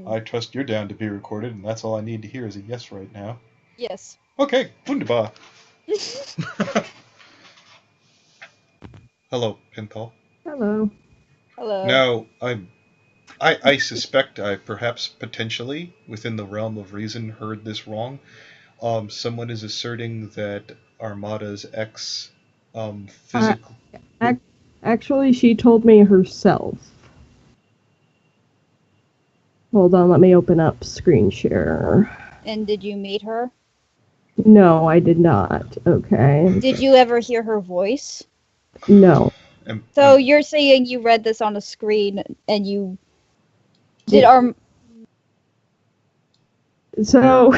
I trust you're down to be recorded, and that's all I need to hear is a yes right now. Yes. Okay, wunderbar. Hello, Pinto. Hello. Hello. Now, I suspect I perhaps potentially, within the realm of reason, heard this wrong. Someone is asserting that Armada's ex, Uh, physical. Actually, she told me herself. Hold on, let me open up screen share. And did you meet her? No, I did not. Okay. Did you ever hear her voice? No. So you're saying you read this on a screen and you did So,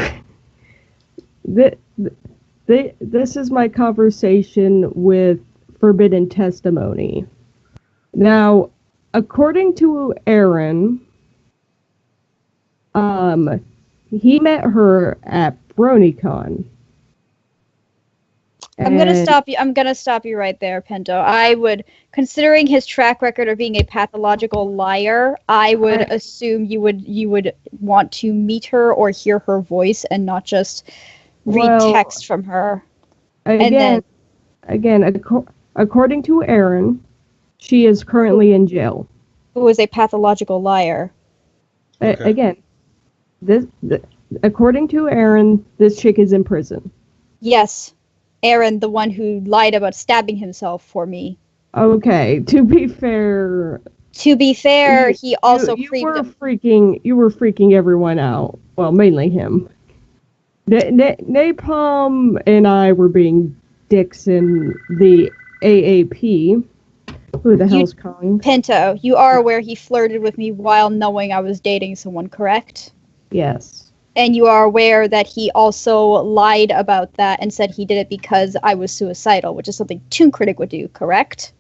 this is my conversation with Forbidden Testimony. Now, according to Aaron, he met her at BronyCon. I'm gonna stop you right there, Pinto. I would, considering his track record of being a pathological liar, I would assume you would want to meet her or hear her voice and not just read text from her. Again, according to Aaron, she is currently in jail. Who is a pathological liar? Okay. Again, according to Aaron, this chick is in prison. Yes. Aaron, the one who lied about stabbing himself for me. Okay, to be fair, he also you were freaking everyone out. Well, mainly him. Napalm and I were being dicks in the AAP. Who the hell's calling? Pinto, you are aware he flirted with me while knowing I was dating someone, correct? Yes. And you are aware that he also lied about that and said he did it because I was suicidal, which is something Toon Critic would do, correct?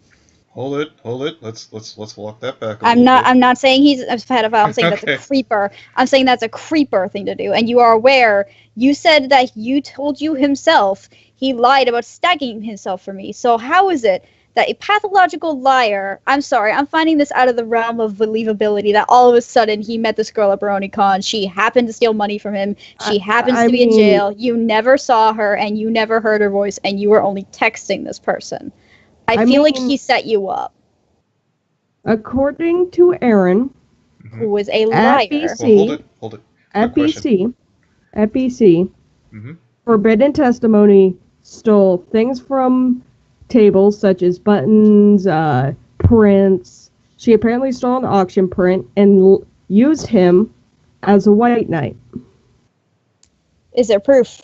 Hold it. Let's walk that back. I'm not saying he's a pedophile. I'm saying that's a creeper. I'm saying that's a creeper thing to do. And you are aware. You said that you told you himself he lied about stabbing himself for me. So how is it that a pathological liar? I'm sorry. I'm finding this out of the realm of believability. That all of a sudden he met this girl at BronyCon. She happened to steal money from him. She happens to be in jail. You never saw her and you never heard her voice, and you were only texting this person. I feel like he set you up. According to Aaron, who was a liar. At BC, hold it. At BC, Forbidden Testimony stole things from tables such as buttons, prints. She apparently stole an auction print and used him as a white knight. Is there proof?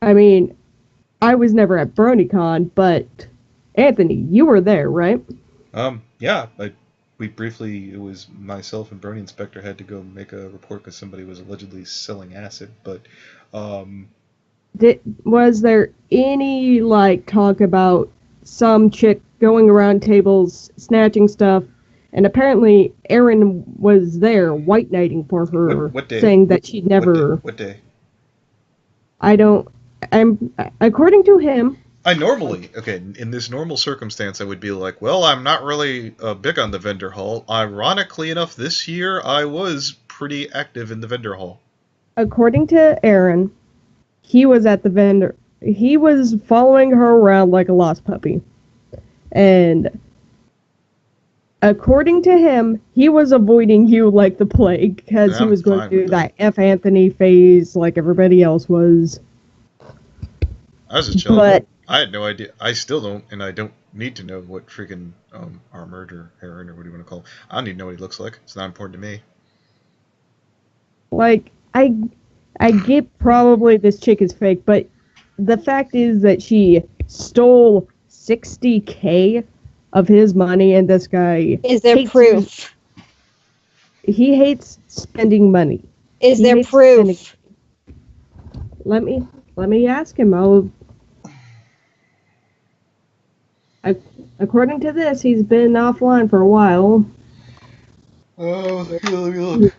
I mean, I was never at BronyCon, but Anthony, you were there, right? Yeah. It was myself and Brony Inspector had to go make a report because somebody was allegedly selling acid, but, was there any, talk about some chick going around tables, snatching stuff, and apparently Aaron was there white knighting for her, what day? Saying that she'd never... What day? According to him... in this normal circumstance, I would be like, well, I'm not really big on the vendor hall. Ironically enough, this year, I was pretty active in the vendor hall. According to Aaron, he was at the vendor. He was following her around like a lost puppy. And according to him, he was avoiding you like the plague because he was going to do that F. Anthony phase like everybody else was. I was just chilling. I had no idea. I still don't, and I don't need to know what freaking Armored or Aaron or what do you want to call him. I don't need to know what he looks like. It's not important to me. I get probably this chick is fake, but the fact is that she stole $60,000 of his money, and this guy... Is there proof? He hates spending money. Is there proof? Let me ask him. According to this, he's been offline for a while. Oh, let me look.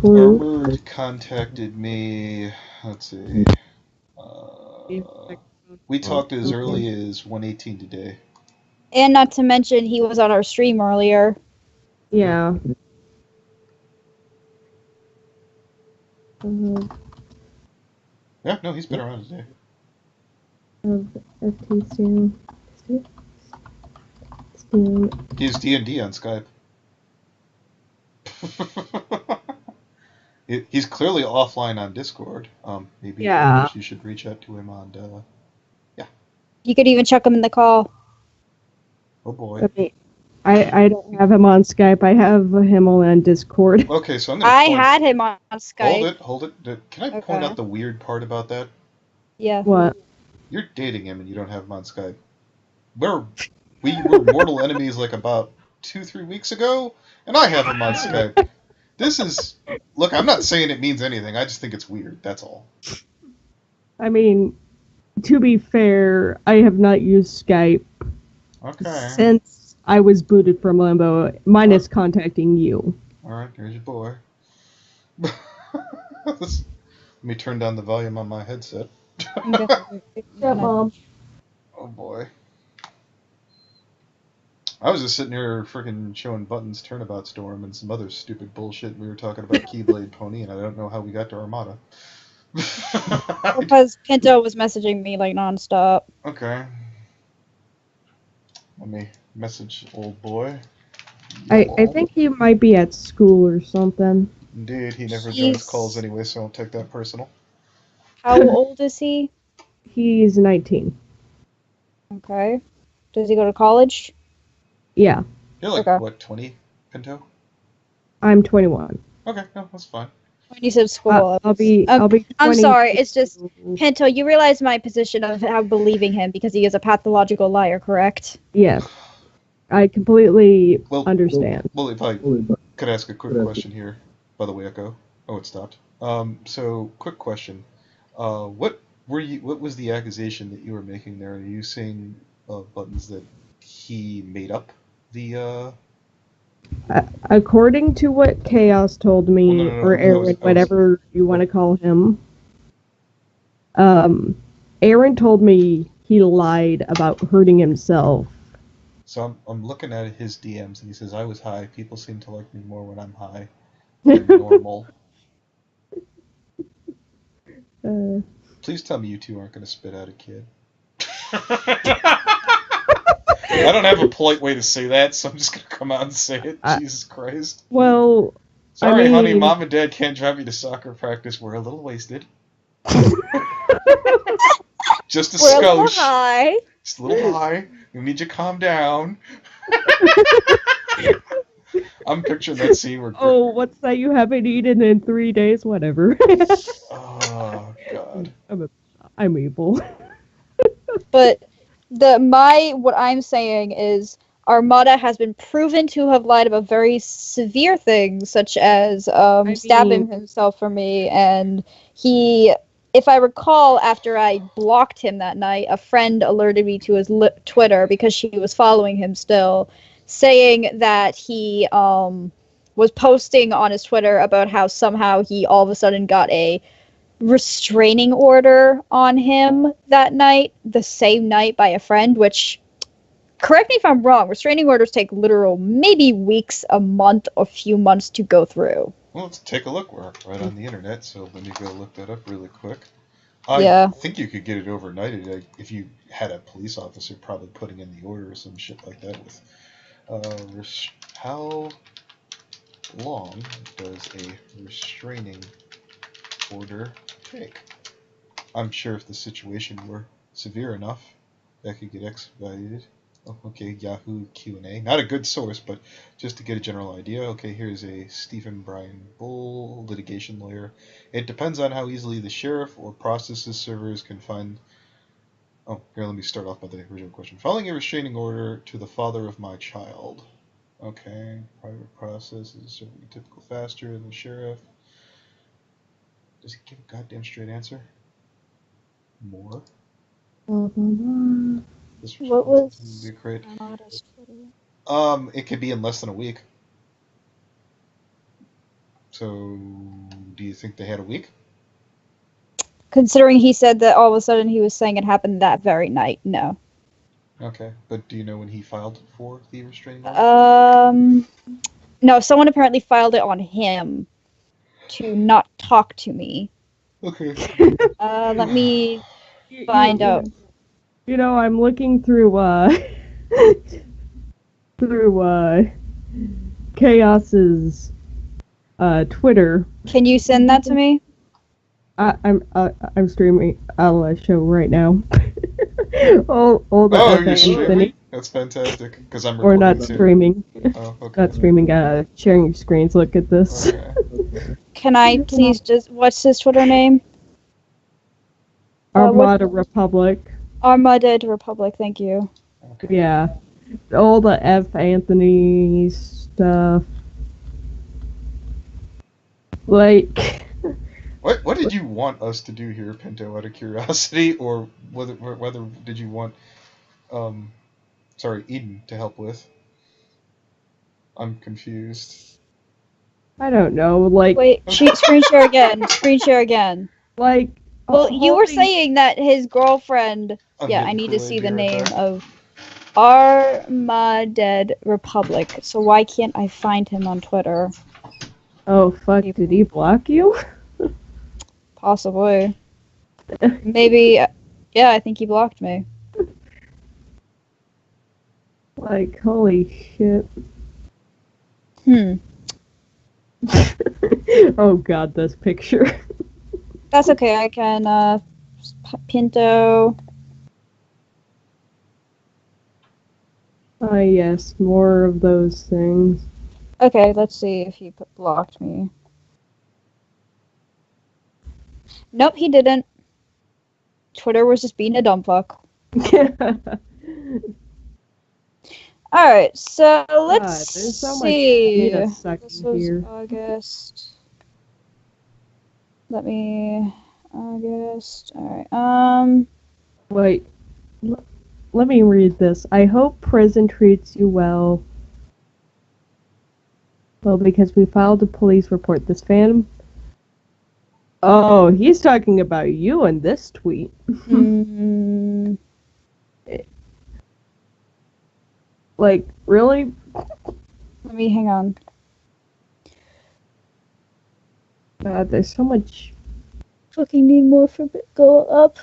Armored contacted me. Let's see. We talked as early as 1:18 today. And not to mention, he was on our stream earlier. Yeah. Yeah, no, he's been around today. FT Stan. He's D&D on Skype. He's clearly offline on Discord. Maybe you should reach out to him on. You could even chuck him in the call. Oh boy. Okay. I don't have him on Skype. I have him only on Discord. Okay, so I had him on Skype. Hold it. Can I point out the weird part about that? Yeah. What? You're dating him and you don't have him on Skype. We were mortal enemies like about 2-3 weeks ago, and I have him on Skype. This is... Look, I'm not saying it means anything. I just think it's weird. That's all. I mean, to be fair, I have not used Skype since I was booted from Limbo, minus contacting you. Alright, here's your boy. Let me turn down the volume on my headset. Yeah, Mom. Oh boy. I was just sitting here freaking showing Buttons Turnabout Storm and some other stupid bullshit. We were talking about Keyblade Pony, and I don't know how we got to Armada. Because Pinto was messaging me like nonstop. Okay. Let me message old boy. I think he might be at school or something. Indeed, he never joins calls anyway, so I don't take that personal. How old is he? He's 19. Okay. Does he go to college? Yeah. You're like, what, 20, Pinto? I'm 21. Okay, no, that's fine. When you said school, I'll be 20. I'm sorry, it's just, Pinto, you realize my position of how believing him because he is a pathological liar, correct? Yes. I completely understand. Well, if I could ask a quick question here, by the way, Echo. Oh, it stopped. So, quick question. What was the accusation that you were making there? Are you saying, Buttons, that he made up the, According to what Chaos told me, or Aaron, whatever you want to call him, Aaron told me he lied about hurting himself. So I'm looking at his DMs, and he says, I was high. People seem to like me more when I'm high than normal. Please tell me you two aren't going to spit out a kid. I don't have a polite way to say that, so I'm just going to come out and say it. Jesus Christ. Well, sorry, honey, Mom and Dad can't drive me to soccer practice. We're a little wasted. Just a skosh. We're a little high. Just a little high. We need you to calm down. I'm picturing that scene where... Oh, what's that you haven't eaten in 3 days? Whatever. Oh, God. I'm evil. But what I'm saying is Armada has been proven to have lied about very severe things, such as stabbing himself for me, and he... If I recall, after I blocked him that night, a friend alerted me to his Twitter because she was following him still, saying that he was posting on his Twitter about how somehow he all of a sudden got a restraining order on him that night, the same night by a friend, which, correct me if I'm wrong, restraining orders take literal maybe weeks, a month, or a few months to go through. Well, let's take a look. We're right on the internet, so let me go look that up really quick. I think you could get it overnighted if you had a police officer probably putting in the order or some shit like that. With how long does a restraining order take? I'm sure if the situation were severe enough, that could get expedited. Oh, okay, Yahoo Q&A. Not a good source, but just to get a general idea. Okay, here's a Stephen Brian Bull, litigation lawyer. It depends on how easily the sheriff or processes servers can find... Oh, here, let me start off by the original question. Filing a restraining order to the father of my child. Okay, private process is certainly typical faster than the sheriff. Does he give a goddamn straight answer? More? What was Armada's Twitter? It could be in less than a week. So, do you think they had a week? Considering he said that all of a sudden he was saying it happened that very night, no. Okay, but do you know when he filed for the restraining order? No, someone apparently filed it on him. to not talk to me. Okay. Let me find out. I'm looking through Chaos's Twitter. Can you send that to me? I'm streaming. I'll show right now. all the you're streaming? That's fantastic. Because I'm recording. Or not streaming. Oh, okay. Not streaming. Sharing your screens. Look at this. Okay. Can I please just? What's his Twitter name? Armada Republic. Armada Republic. Thank you. Okay. Yeah, all the F. Anthony stuff. Like. What did you want us to do here, Pinto? Out of curiosity, or whether did you want, Eden to help with? I'm confused. I don't know. Like. Wait, screen share again. Screen share again. Like. Well, you were saying that his girlfriend. I need to see the name of Armada Republic. So why can't I find him on Twitter? Oh fuck! Did he block you? Possibly. Maybe. Yeah, I think he blocked me. Like, holy shit. Oh god, this picture. That's okay, I can, Pinto. Yes, more of those things. Okay, let's see if he blocked me. Nope, he didn't. Twitter was just being a dumb fuck. Alright, so let's see. This was here. August. August. Alright, Wait. Let me read this. I hope prison treats you well. Well, because we filed a police report. This fan... Oh, he's talking about you in this tweet. Like, really? Let me hang on. God, there's so much. Fucking need more for go up.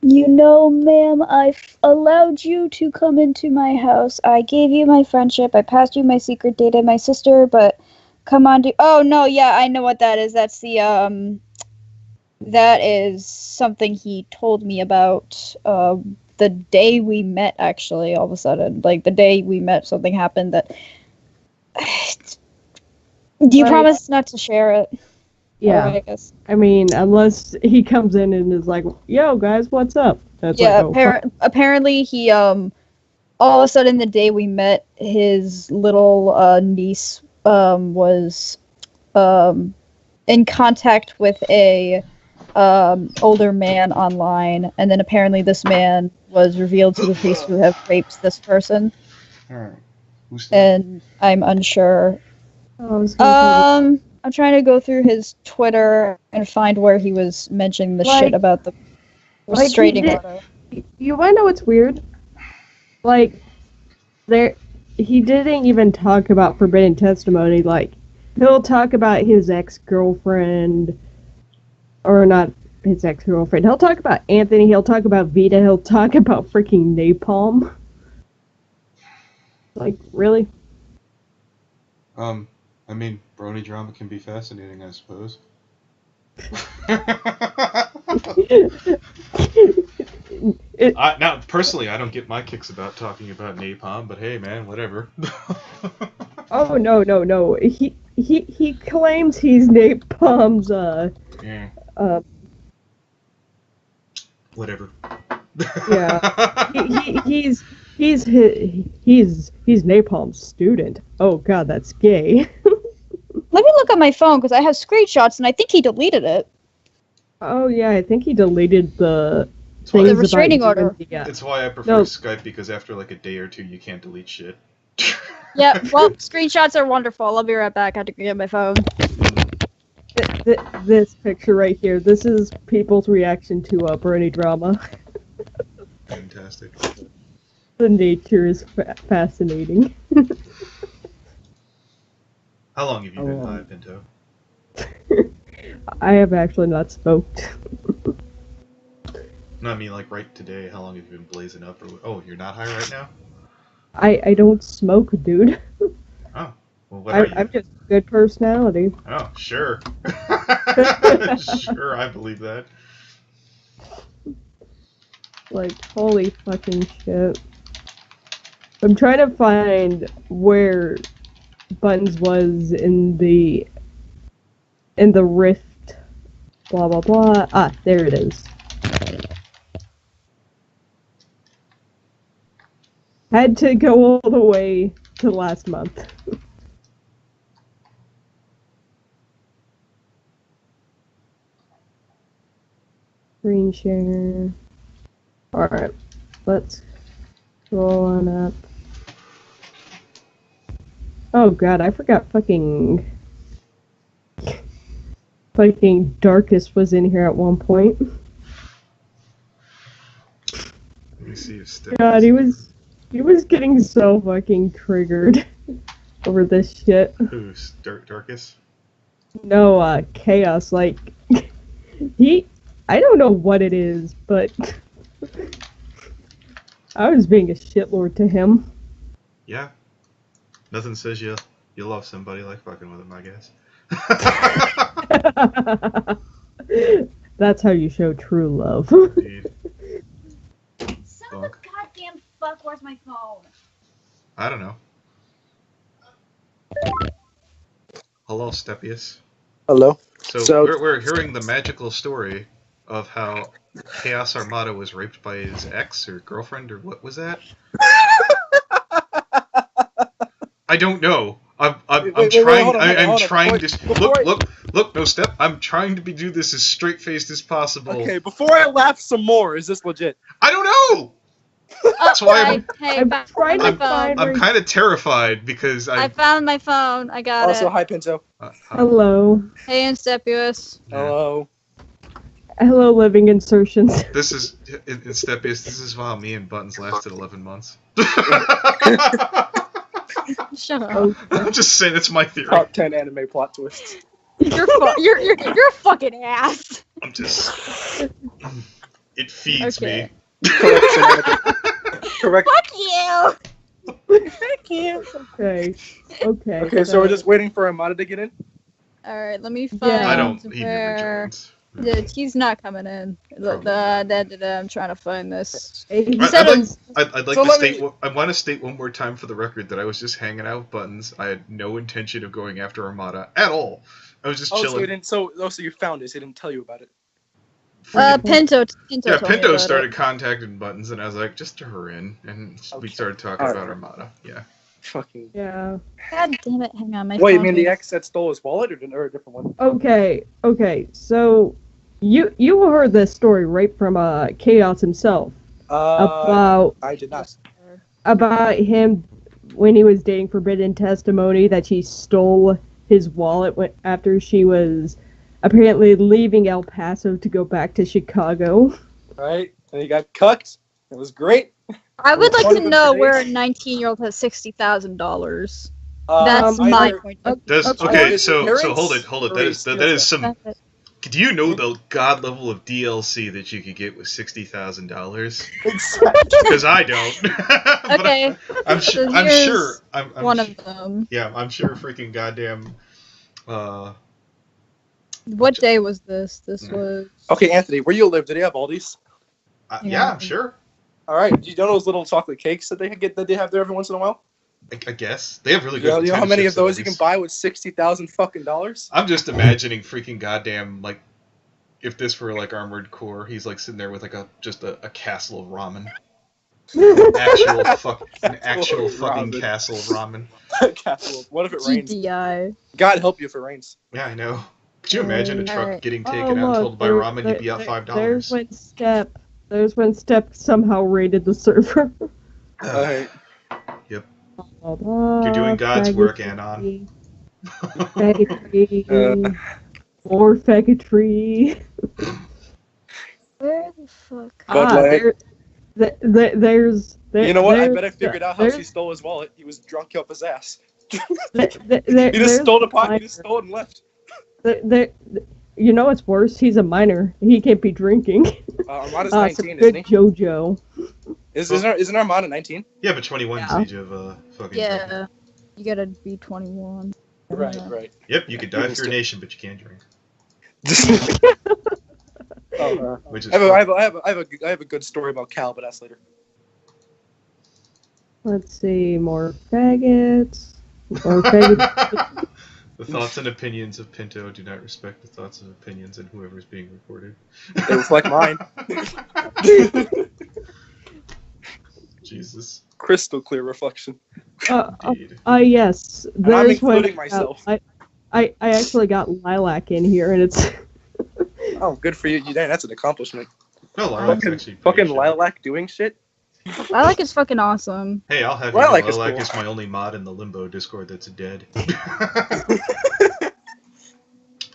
You know, ma'am, I've allowed you to come into my house. I gave you my friendship. I passed you my secret data, my sister, but come on, oh no, yeah, I know what that is. That's the that is something he told me about the day we met, actually, all of a sudden. Like, the day we met, something happened that... Do you promise not to share it? Yeah. I guess. I mean, unless he comes in and is like, yo, guys, what's up? That's apparently he, all of a sudden, the day we met, his little niece was in contact with a older man online, and then apparently this man was revealed to the police to have raped this person. Alright. And I'm unsure. I'm trying to go through his Twitter and find where he was mentioning the shit about the restraining order. You wanna know what's weird? Like, he didn't even talk about forbidden testimony. Like, he'll talk about his ex-girlfriend, or not his ex-girlfriend. He'll talk about Anthony, he'll talk about Vita, he'll talk about freaking napalm. Like, really? I mean, brony drama can be fascinating, I suppose. Now, personally, I don't get my kicks about talking about napalm, but hey, man, whatever. Oh, no. He claims he's napalm's, whatever. Yeah. He's napalm's student. Oh god, that's gay. Let me look at my phone, because I have screenshots, and I think he deleted it. Oh yeah, I think he deleted the restraining order. That's why I prefer Skype, because after like a day or two, you can't delete shit. Yeah, well, screenshots are wonderful. I'll be right back. I have to get my phone. This picture right here, this is people's reaction to brony drama. Fantastic. The nature is fascinating. How long have you been high, Pinto? I have actually not smoked. No, I mean like right today. How long have you been blazing up? Oh, you're not high right now? I don't smoke, dude. Oh, well, what are you? I'm just good personality. Oh, sure. Sure, I believe that. Like, holy fucking shit. I'm trying to find where Buttons was in the rift. Blah, blah, blah. Ah, there it is. Had to go all the way to last month. Screen share. Alright, let's scroll on up. Oh god, I forgot fucking Darkest was in here at one point. Let me see if God, he was getting so fucking triggered over this shit. Who's Darkest? No, Chaos, like I don't know what it is, but I was being a shitlord to him. Yeah. Nothing says you love somebody like fucking with him, I guess. That's how you show true love. Indeed. Son of a goddamn fuck, where's my phone? I don't know. Hello, Instepious. Hello. So we're hearing the magical story of how Chaos Armada was raped by his ex or girlfriend, or what was that? I don't know. I'm trying to look. No step. I'm trying to do this as straight faced as possible. Okay, before I laugh some more, is this legit? I don't know. That's why I'm kind of terrified because I found my phone. I got it. Also, hi Pinto. Hello. Hey, Instepious. Hello. Hello, living insertions. This is Instepious. This is why me and Buttons lasted 11 months. Shut up. I'm just saying, it's my theory. Top 10 anime plot twists. You're a fucking ass. I'm just. It feeds me. Correct. Fuck you. Fuck you. Okay. Okay, so we're just waiting for Armada to get in? Alright, let me find I don't. He never joins. He's not coming in. I'm trying to find this. I'd like to state. I want to state one more time for the record that I was just hanging out with Buttons. I had no intention of going after Armada at all. I was just chilling. So you found this. He didn't tell you about it. Pinto. Yeah, Pinto started contacting Buttons, and I was like, just to her in, and we started talking about Armada. Yeah. Fucking. Yeah. God damn it! Hang on, my. Wait, you mean the ex that stole his wallet, or a different one? Okay. So. You heard this story right from Chaos himself about I did not. About him when he was dating Forbidden Testimony, that she stole his wallet after she was apparently leaving El Paso to go back to Chicago. Right, and he got cucked. It was great. I would like to know where a 19-year-old has $60,000. That's my point. Okay, so hold it. That is some. Do you know the god level of DLC that you could get with $60,000? Exactly. Because I don't. Okay. I'm sure. I'm one of them. Yeah, I'm sure. Freaking goddamn. What day was this? This was. Okay, Anthony, where you live? Do they have Aldi's? Yeah, I'm sure. All right. Do you know those little chocolate cakes that they have there every once in a while? I guess they have really good. You know how many of those you can buy with $60,000 fucking dollars? I'm just imagining freaking goddamn, like, if this were like Armored Core, he's like sitting there with like a castle of ramen. An actual fucking castle of ramen. Castle. What if it rains? GDI. God help you if it rains. Yeah, I know. Could you imagine a truck getting taken out and told to buy ramen? You'd be out $5. There's when Step somehow raided the server. Alright. Yep. You're doing God's work, Anon. Faggotry. More faggotry. Where the fuck? There's. You know what? I bet I figured out how she stole his wallet. He was drunk up his ass. He just stole the pot. He just stole it and left. You know what's worse? He's a minor. He can't be drinking. Armada's 19, isn't he? JoJo. Isn't Armada 19? Yeah, but 21's age of fucking. Yeah, you gotta be 21. Right. Yep, you could die for your nation, but you can't drink. Which is I have a good story about Cal, but that's later. Let's see, more faggots. More faggots. The thoughts and opinions of Pinto do not respect the thoughts and opinions of whoever is being recorded. They reflect mine. Jesus. Crystal clear reflection. Yes. I'm including myself. I actually got Lilac in here, and it's... Oh, good for you. Dang, that's an accomplishment. No, Lilac's actually fucking Lilac doing shit. Lilac is fucking awesome. Hey, I'll have you know, Lilac is my only mod in the Limbo Discord that's dead.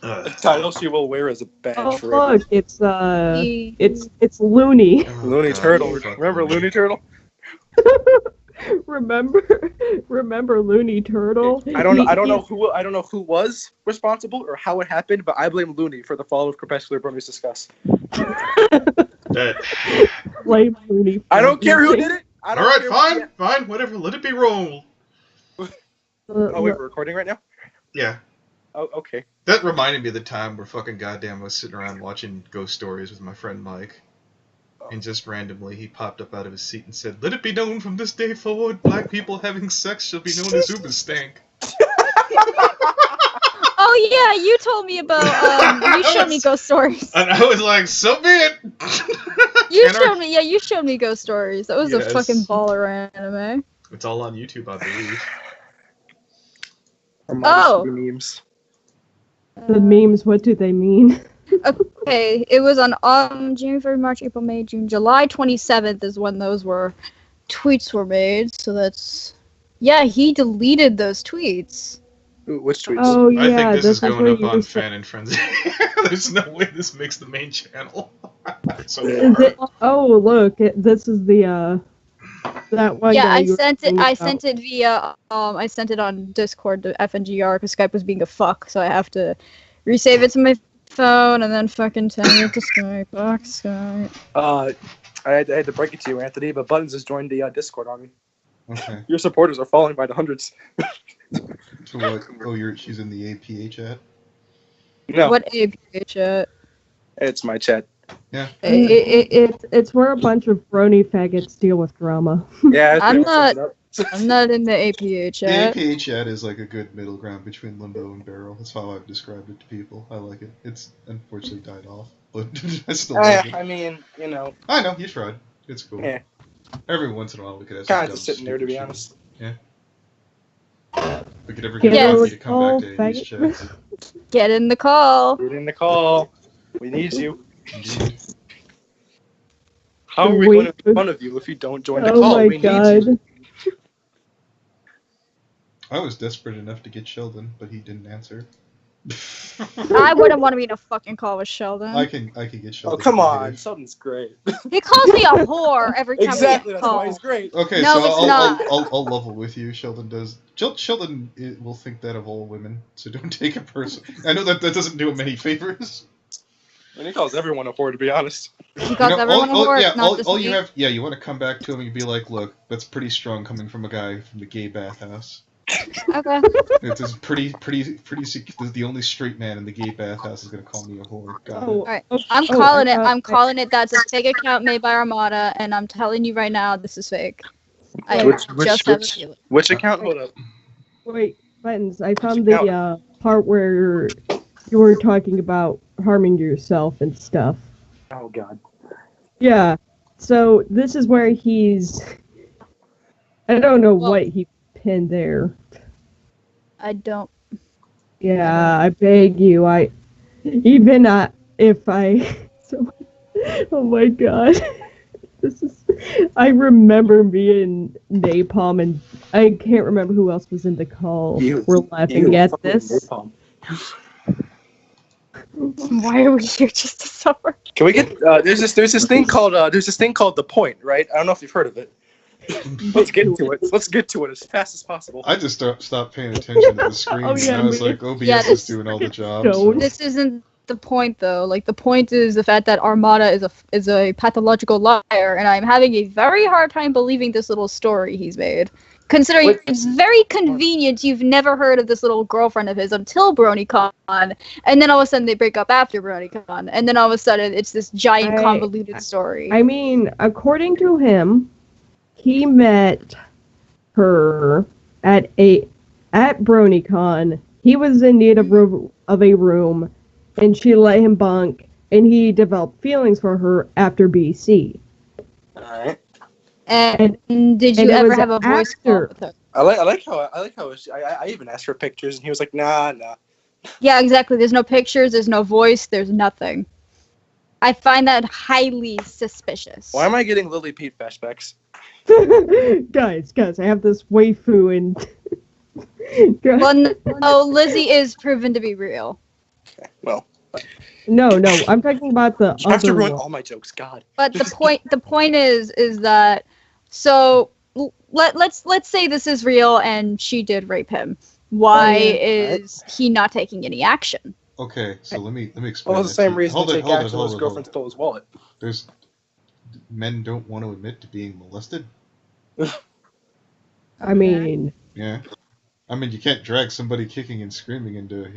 The title she will wear as a badge forever. Look, it's Looney. Oh, Looney Turtle. Remember Looney Turtle? Remember Looney Turtle? I don't know who was responsible or how it happened, but I blame Looney for the fall of Crepuscular Brothers Discuss. Blame Looney. I don't care who did it. Alright, fine, whatever. Let it be roll. Oh wait, we're recording right now? Yeah. Oh, okay. That reminded me of the time where fucking goddamn I was sitting around watching ghost stories with my friend Mike. And just randomly, he popped up out of his seat and said, "Let it be known from this day forward, black people having sex shall be known as Uberstank." Oh yeah, you told me about, you showed me ghost stories. And I was like, so be it! You showed me ghost stories. That was a fucking baller anime. It's all on YouTube, I believe. Memes. The memes, what do they mean? Okay, it was on June, February, March, April, May, June, July 27th is when those tweets were made. So that's he deleted those tweets. Ooh, which tweets? Oh yeah, I think this is going up on Fan and Frenzy. There's no way this makes the main channel. Look, this is the that one. Yeah, I sent it via I sent it on Discord to FNGR because Skype was being a fuck, so I have to resave it to my phone and then fucking send it to Skype. I had to break it to you, Anthony, but Buttons has joined the Discord army. Okay. Your supporters are falling by the hundreds. So what? Oh, she's in the APA chat? No. What APA chat? It's my chat. Yeah. It's where a bunch of brony faggots deal with drama. Yeah, I'm not in the APA chat. The APA chat is like a good middle ground between Limbo and Barrel. That's how I've described it to people. I like it. It's unfortunately died off, but I still like it. I mean, you know. I know, you tried. It's cool. Yeah. Every once in a while we could have kind of just sitting there, to be honest. Yeah. We could ever get Anthony to come back to these chats. Get in the call. Get in the call. We need you. How are we going to make fun of you if you don't join the call? Oh my God. Need you. I was desperate enough to get Sheldon, but he didn't answer. I wouldn't want to be in a fucking call with Sheldon. I can get Sheldon. Oh, come on. Sheldon's great. He calls me a whore every time exactly, we get that's why he's great. Okay, no, so it's not. I'll level with you. Sheldon does. Sheldon will think that of all women, so don't take it personally. I know that doesn't do him any favors. And he calls everyone a whore, to be honest. He calls everyone a whore. Yeah, not just me. you have. Yeah, you want to come back to him and be like, look, that's pretty strong coming from a guy from the gay bathhouse. Okay. It's pretty. The only straight man in the gay bathhouse is gonna call me a whore. All right, I'm calling it. I'm calling it. That's a fake account made by Armada, and I'm telling you right now, this is fake. Which account? Hold up. Wait, Buttons. I found the part where you were talking about harming yourself and stuff. Oh God. Yeah. So this is where he's. I don't know what he pinned there. I don't. Yeah, I beg you. If I. So, oh my God. This is. I remember me and Napalm, and I can't remember who else was in the call. We're laughing at this. Why are we here just to suffer? Can we get? There's this thing called The Point, right? I don't know if you've heard of it. Let's get to it. Let's get to it as fast as possible. I just stopped paying attention to the screen. And I was like, OBS is doing all the jobs. So. This isn't the point, though. Like, the point is the fact that Armada is a pathological liar, and I'm having a very hard time believing this little story he's made. Considering it's very convenient you've never heard of this little girlfriend of his until BronyCon, and then all of a sudden they break up after BronyCon, and then all of a sudden it's this giant convoluted story. I mean, according to him, he met her at BronyCon. He was in need of a room, and she let him bunk, and he developed feelings for her after BC. Alright. And did you ever have a voice call with her? I like how I even asked for pictures, and he was like, nah. Yeah, exactly. There's no pictures, there's no voice, there's nothing. I find that highly suspicious. Why am I getting Lily Pete flashbacks? guys, I have this waifu and... Well, no, Lizzie is proven to be real. Okay, well... No, I'm talking about the I have to ruin one. all my jokes, God. But the point is that, so let's say this is real and she did rape him. Why is he not taking any action? Okay, so let me explain. Well, it's the same reason to take action when his girlfriend stole his wallet. Men don't want to admit to being molested. I mean... Yeah. I mean, you can't drag somebody kicking and screaming into,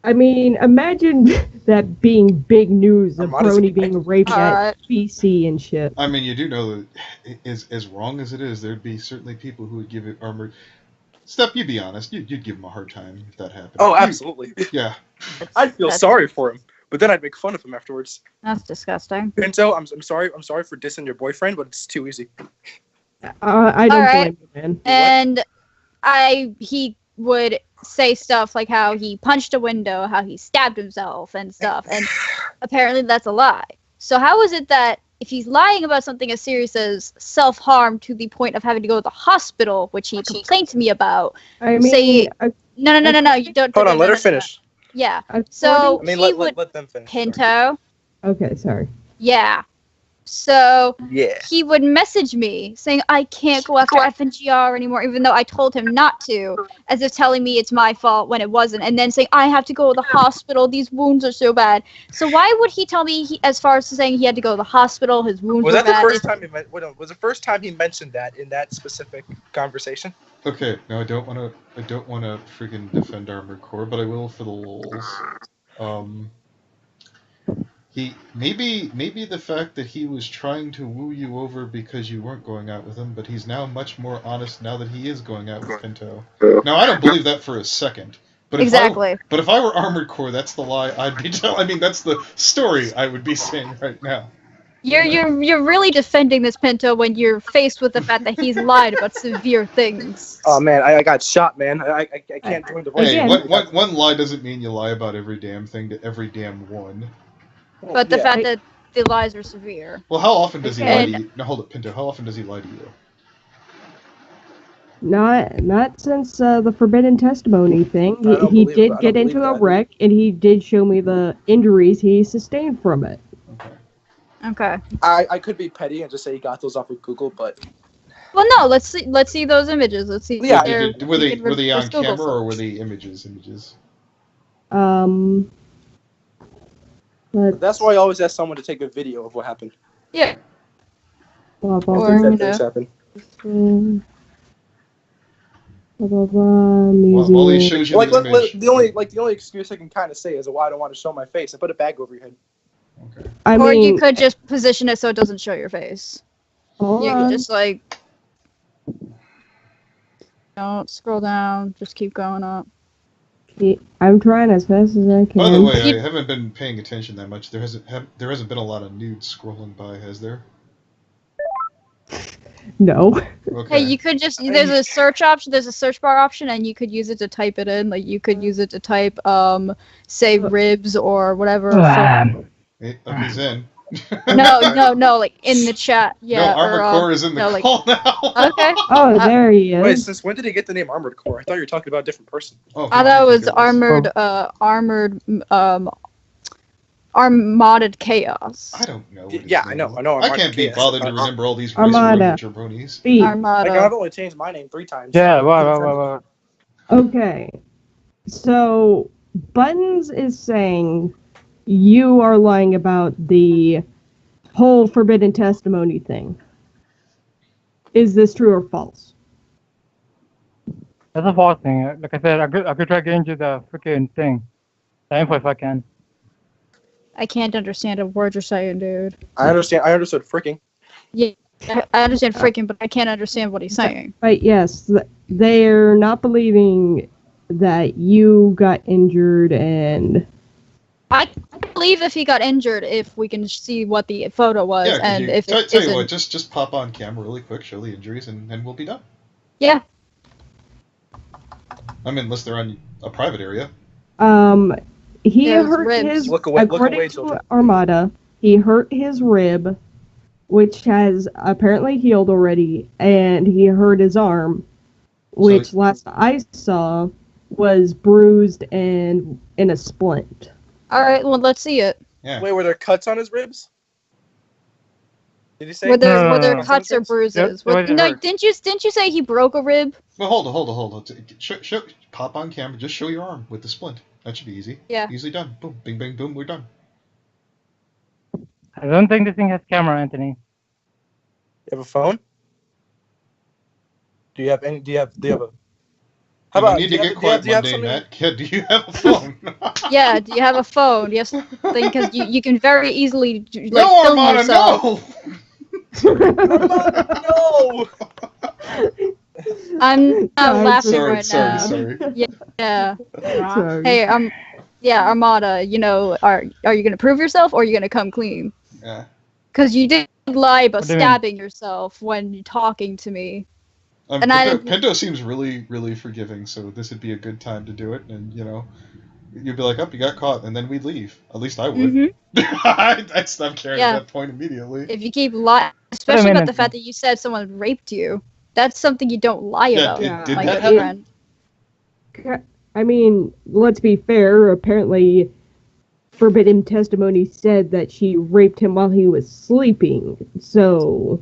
I mean, imagine that being big news of Brony being raped at BC and shit. I mean, you do know that as wrong as it is, there'd be certainly people who would give it armored... Steph, you be honest. You'd give him a hard time if that happened. Oh, absolutely. Yeah. I'd feel sorry for him, but then I'd make fun of him afterwards. That's disgusting. Pinto, I'm sorry for dissing your boyfriend, but it's too easy. I don't blame you, man. And he would say stuff like how he punched a window, how he stabbed himself and stuff, and apparently that's a lie. So how is it that if he's lying about something as serious as self-harm to the point of having to go to the hospital, which he complained to me about, no, you don't. Hold on, let her finish. Yeah. So let them finish. Pinto. Okay, sorry. Yeah. So he would message me saying, I can't go after FNGR anymore, even though I told him not to, as if telling me it's my fault when it wasn't, and then saying, I have to go to the hospital, these wounds are so bad. So why would he tell me, as far as saying he had to go to the hospital, his wounds were bad? Was the first time he mentioned that in that specific conversation? Okay, now I don't want to freaking defend Armored Core, but I will for the lulz. Maybe the fact that he was trying to woo you over because you weren't going out with him, but he's now much more honest now that he is going out with Pinto. Now, I don't believe that for a second. But exactly. If I were Armored Core, that's the lie I'd be telling. I mean, that's the story I would be saying right now. You're really defending this Pinto when you're faced with the fact that he's lied about severe things. Oh man, I got shot, man. I can't join the voice. Hey, one lie doesn't mean you lie about every damn thing to every damn one. But the fact that the lies are severe. Well, how often does he lie to you? Now, hold it, Pinto. How often does he lie to you? Not since the Forbidden Testimony thing. He did get into a wreck, and he did show me the injuries he sustained from it. Okay. I could be petty and just say he got those off of Google, but... Well, no. Let's see those images. Let's see. Yeah. Were they on camera or were they images? But that's why I always ask someone to take a video of what happened. Yeah. Or, things happen. Well, he shows you the only excuse I can kind of say is why I don't want to show my face. I put a bag over your head. Okay. Or you could just position it so it doesn't show your face. You could just don't scroll down. Just keep going up. I'm trying as fast as I can. By the way, I haven't been paying attention that much. There hasn't been a lot of nudes scrolling by, has there? No. Okay. Hey, you could just there's a search option. There's a search bar option, and you could use it to type it in. Like you could use it to type, say ribs or whatever. He's in. No, like in the chat. Yeah. No, Armored Core is in the call now. Okay. Oh, there he is. Wait, since when did he get the name Armored Core? I thought you were talking about a different person. I thought it was armored. Armada Chaos. I don't know. Yeah, I know. I can't be bothered to remember all these Armada. jabronis. Armada. I've only changed my name 3 times. Yeah, wow. Okay. So, Buttons is saying you are lying about the whole forbidden testimony thing. Is this true or false? That's a false thing. Like I said, I could try getting you the freaking thing. The info if I can. I can't understand a word you're saying, dude. I understand. I understood freaking. Yeah, I understand freaking, but I can't understand what he's saying. But yes, they're not believing that you got injured and... I believe if he got injured, if we can see what the photo was, Yeah, and if tell it you isn't... what, just pop on camera really quick, show the injuries, and we'll be done. Yeah. I mean, unless they're on a private area. He There's hurt ribs. his... Look away, according to children. Armada, he hurt his rib, which has apparently healed already, and he hurt his arm, which last I saw was bruised and in a splint. Alright, well, let's see it. Yeah. Wait, were there cuts on his ribs? Did he say? Were there No. cuts or bruises? There was a No, hurt. didn't you say he broke a rib? Well, hold on. Pop on camera, just show your arm with the splint. That should be easy. Yeah. Easily done. Boom, bing, bang, boom, we're done. I don't think this thing has camera, Anthony. You have a phone? Do you have a? How about? You need to get quiet one day, Matt. Kid, do you have a phone? Yeah, do you have a phone? Do you have something? Because you can very easily like, no, film Armada, yourself. no! No. I'm laughing right now. Sorry. Yeah. Sorry. Hey, Armada, you know, are you gonna prove yourself or are you gonna come clean? Yeah. Because you did lie about What do you mean? stabbing yourself when you're talking to me. Pinto seems really, really forgiving, so this would be a good time to do it. And, you know, you'd be like, oh, you got caught, and then we'd leave. At least I would. I'd stop caring at that point immediately. If you keep lying, especially about the fact that you said someone raped you, that's something you don't lie about. Did my that good happen? friend. I mean, let's be fair. Apparently, forbidden testimony said that she raped him while he was sleeping. So,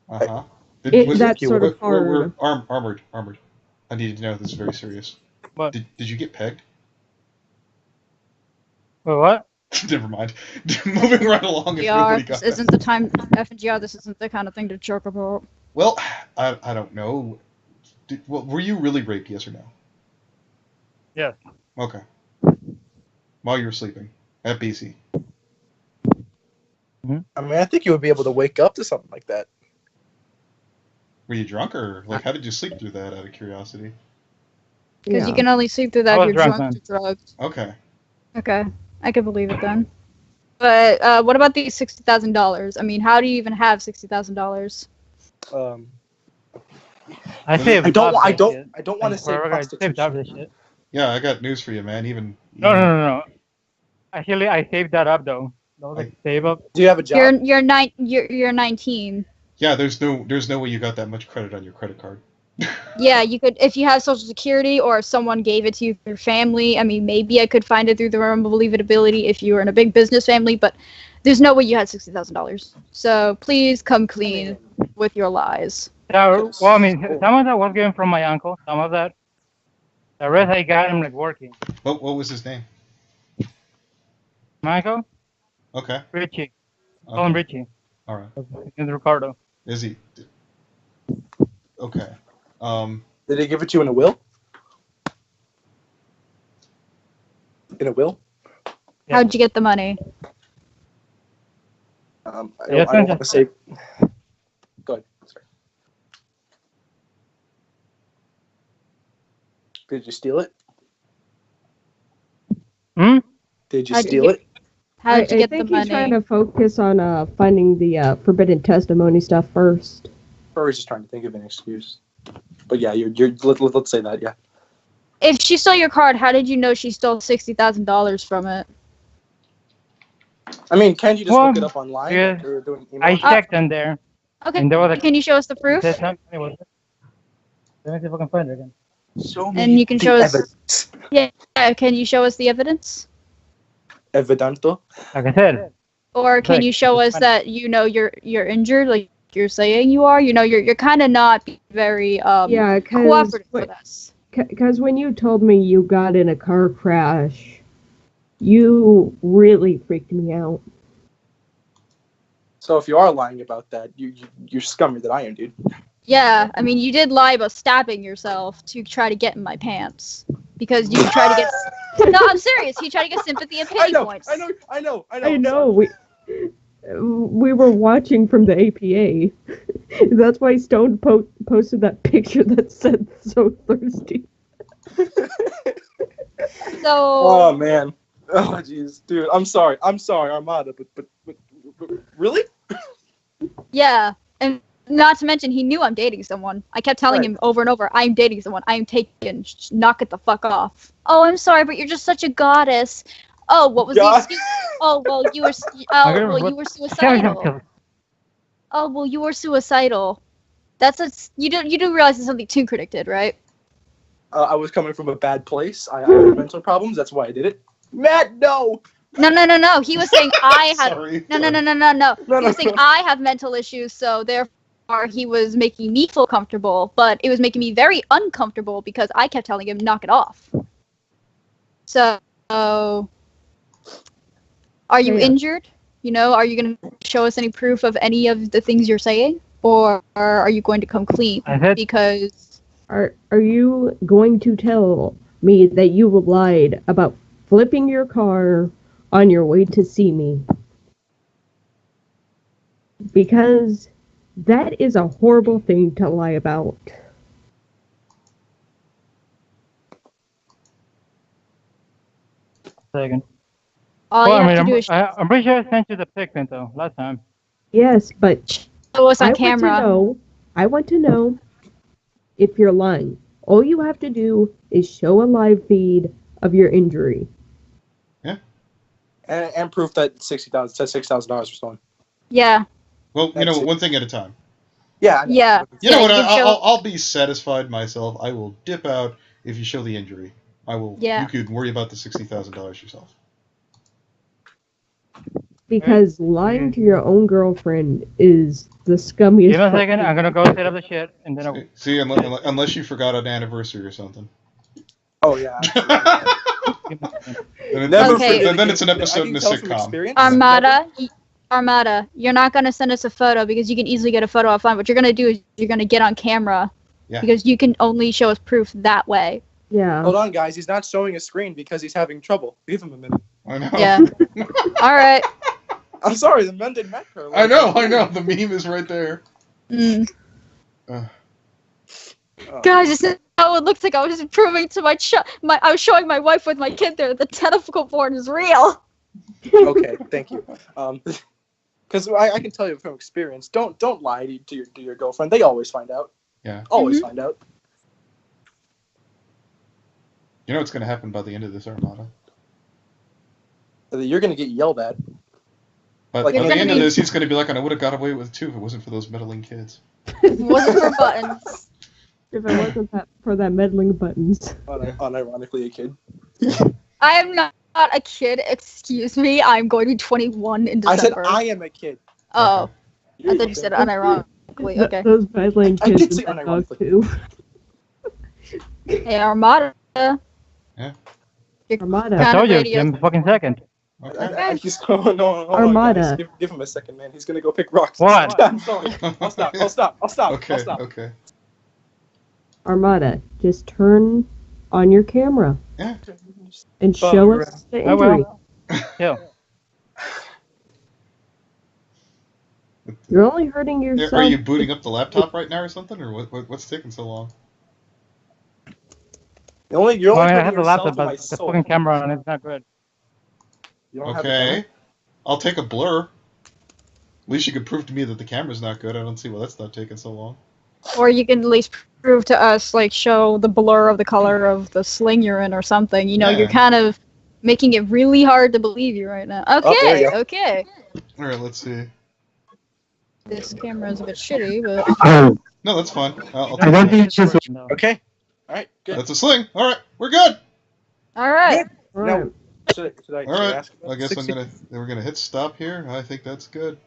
Uh-huh. that's sort of hard. We're armored. I needed to know this is very serious. What? Did you get pegged? Wait, what? Never mind. Moving right along. This isn't the time. FNGR, this isn't the kind of thing to joke about. Well, I don't know. Were you really raped, yes or no? Yes. Okay. While you were sleeping at BC. I mean, I think you would be able to wake up to something like that. Were you drunk, or like how did you sleep through that? Out of curiosity. Because you can only sleep through that I if was you're drunk, drunk or drugged. Okay. Okay, I can believe it then. But what about these $60,000? I mean, how do you even have $60,000? I saved. I don't want to say I saved up this shit. Yeah, I got news for you, man. Even No. Actually, I saved that up though. That was like save up. Do you have a job? You're 19. Yeah, there's no way you got that much credit on your credit card. Yeah, you could if you have Social Security or if someone gave it to you through your family. I mean, maybe I could find it through the realm of believability if you were in a big business family, but there's no way you had $60,000. So please come clean with your lies. Yeah, well, I mean, some of that was given from my uncle. Some of that, the rest I got him like working. What was his name? My uncle, Okay. Richie. Call him Richie. All right. And Ricardo. Is he? Okay. Did they give it to you in a will? In a will? Yeah. How'd you get the money? I don't want to say. Go ahead. Sorry. Did you steal it? Hmm? Did you How'd you steal get- it? How'd you I get think the he's trying money? to focus on finding the forbidden testimony stuff first. Or he's just trying to think of an excuse. But yeah, let's say that. Yeah. If she stole your card, how did you know she stole $60,000 from it? I mean, can't you just Well, look it up online? yeah. Like you're doing email? I checked in there. Okay, And there was a- can you show us the proof? Let me see if I can find it again. So And you can the show us- evidence. Yeah, can you show us the evidence? evidente. Like I said. Or can you show us that you're injured, like you're saying you are? You're kind of not very cooperative with us. Because when you told me you got in a car crash, you really freaked me out. So if you are lying about that, you're scummier than I am, dude. Yeah, I mean, you did lie about stabbing yourself to try to get in my pants. Because you try to get... No, I'm serious. You try to get sympathy and pity points. I know. I know. We were watching from the APA. That's why Stone posted that picture that said "so thirsty." Oh man. Oh jeez, dude. I'm sorry, Armada. But really? Yeah, and not to mention he knew I'm dating someone. I kept telling him over and over, "I'm dating someone. I'm taken. Knock it the fuck off." Oh, I'm sorry, but you're just such a goddess. Oh, what was the excuse? Oh, well, you were. You were suicidal. Oh, well, you were suicidal. You do realize it's something Toon Critic did, right? I was coming from a bad place. I had mental problems. That's why I did it. Matt, no. No. He was saying I had. Sorry. No. He was saying I have mental issues, so therefore he was making me feel comfortable, but it was making me very uncomfortable because I kept telling him knock it off. So. Are you injured? Are you going to show us any proof of any of the things you're saying? Or are you going to come clean? Because... Are you going to tell me that you lied about flipping your car on your way to see me? Because that is a horrible thing to lie about. Second. All you have to do is... I'm pretty sure I sent you the pic, Pinto, last time. Yes, but... Show us on camera. I want to know if you're lying. All you have to do is show a live feed of your injury. Yeah. And proof that $6,000 was stolen. Yeah. Well, one thing at a time. Yeah. Yeah. You know what? I'll be satisfied myself. I will dip out if you show the injury. I will. Yeah. You could worry about the $60,000 yourself. Because lying to your own girlfriend is the scummiest. Give me a second. I'm gonna go set up the shit, and then I'll... See, unless you forgot an anniversary or something. Oh yeah. Then it's an episode in a sitcom. Armada, you're not gonna send us a photo because you can easily get a photo offline. What you're gonna do is you're gonna get on camera. Yeah. Because you can only show us proof that way. Yeah. Hold on, guys. He's not showing a screen because he's having trouble. Give him a minute. I know. Yeah. All right. I'm sorry, the men didn't match her. I know. The meme is right there. Guys, this is how it looks like. I was proving to I was showing my wife with my kid there. The tentacle porn is real. Okay, thank you. Because I can tell you from experience, don't lie to your girlfriend. They always find out. Yeah. Always find out. You know what's going to happen by the end of this, Armada? You're going to get yelled at. But by the end of this, he's going to be like, I would have got away with it too if it wasn't for those meddling kids. If it wasn't for buttons. If it wasn't for that meddling buttons. Unironically a kid. I am not a kid, excuse me. I'm going to be 21 in December. I said I am a kid. Oh. Okay. I thought you said unironically. Okay. Those meddling kids. I did say unironically. Too. Hey, Armada. Yeah. Armada. I told you, give him a fucking second. Okay. No, Armada. Give him a second, man. He's gonna go pick rocks. What? I'm sorry. I'll stop. Okay. Armada, just turn on your camera. Yeah. And show us the injury. I will. Yeah. You're only hurting yourself. Are you booting up the laptop right now or something, or what's taking so long? You're only I have the laptop, but the fucking camera on it's not good. Okay. I'll take a blur. At least you can prove to me that the camera's not good. I don't see why that's not taking so long. Or you can at least prove to us, show the blur of the color of the sling you're in or something. You're kind of making it really hard to believe you right now. Okay, okay. Alright, let's see. This camera is a bit shitty, but... No, that's fine. Okay. Alright, good. That's a sling. Alright, we're good. Alright. Now, should I All right. ask about I guess 60? we're gonna hit stop here. I think that's good.